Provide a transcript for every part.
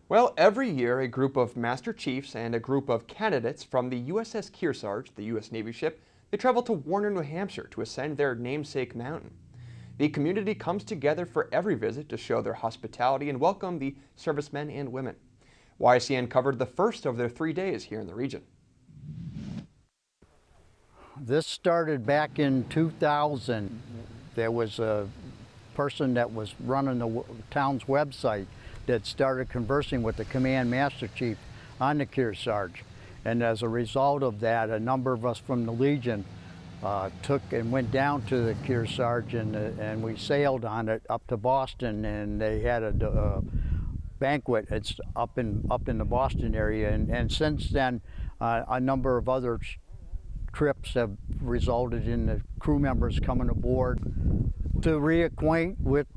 Well, every year a group of Master Chiefs and a group of candidates from the USS Kearsarge, the U.S. Navy ship, they travel to Warner, New Hampshire to ascend their namesake mountain. The community comes together for every visit to show their hospitality and welcome the servicemen and women. YCN covered the first of their 3 days here in the region. This started back in 2000. There was a person that was running the town's website that started conversing with the command master chief on the Kearsarge. And as a result of that, a number of us from the Legion took and went down to the Kearsarge and we sailed on it up to Boston, and they had a banquet. It's up in the Boston area, and since then a number of other trips have resulted in the crew members coming aboard to reacquaint with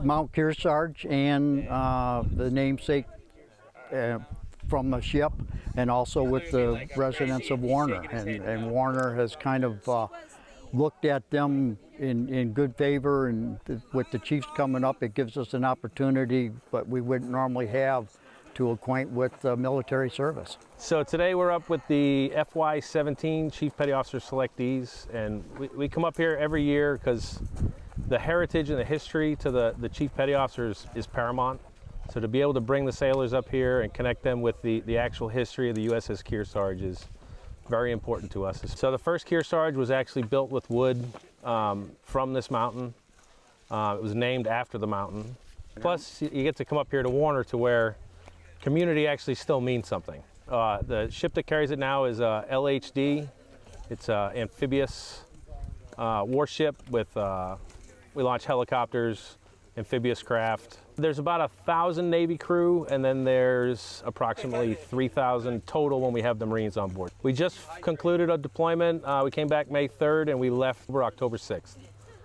Mount Kearsarge and the namesake from the ship, and also with the residents of Warner. And Warner has kind of looked at them in good favor, and with the Chiefs coming up, it gives us an opportunity that we wouldn't normally have to acquaint with military service. So today we're up with the FY17 Chief Petty Officer Selectees, and we come up here every year because the heritage and the history to the Chief Petty Officers is paramount. So to be able to bring the sailors up here and connect them with the actual history of the USS Kearsarge is very important to us. So the first Kearsarge was actually built with wood from this mountain. It was named after the mountain. Plus you get to come up here to Warner, to where community actually still means something. The ship that carries it now is LHD. It's an amphibious warship with, we launch helicopters, amphibious craft. There's about 1,000 Navy crew, and then there's approximately 3,000 total when we have the Marines on board. We just concluded a deployment. We came back May 3rd and we left October 6th.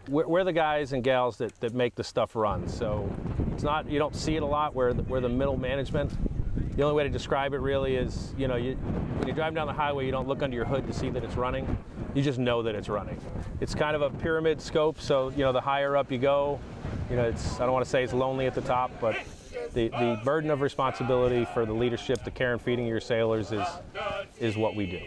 We're the guys and gals that make the stuff run. So it's not, you don't see it a lot. We're the middle management. The only way to describe it really is, when you're driving down the highway, you don't look under your hood to see that it's running. You just know that it's running. It's kind of a pyramid scope, so the higher up you go, I don't want to say it's lonely at the top, but the burden of responsibility for the leadership, the care and feeding of your sailors is what we do.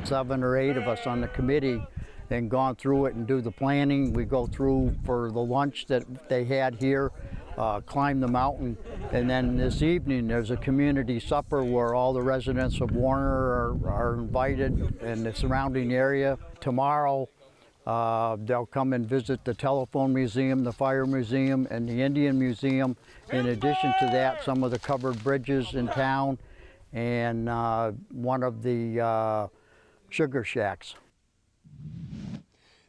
7 or 8 of us on the committee and gone through it and do the planning. We go through for the lunch that they had here, climb the mountain, and then this evening there's a community supper where all the residents of Warner are invited and the surrounding area. Tomorrow they'll come and visit the telephone museum, the fire museum, and the Indian museum. In addition to that, some of the covered bridges in town and one of the sugar shacks.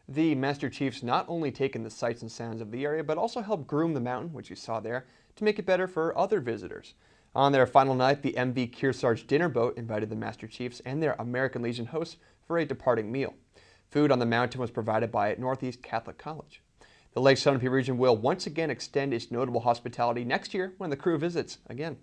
The Master Chiefs not only take in the sights and sounds of the area, but also help groom the mountain, which you saw there, to make it better for other visitors. On their final night, the MV Kearsarge dinner boat invited the Master Chiefs and their American Legion hosts for a departing meal. Food on the mountain was provided by Northeast Catholic College. The Lake Sunapee region will once again extend its notable hospitality next year when the crew visits again.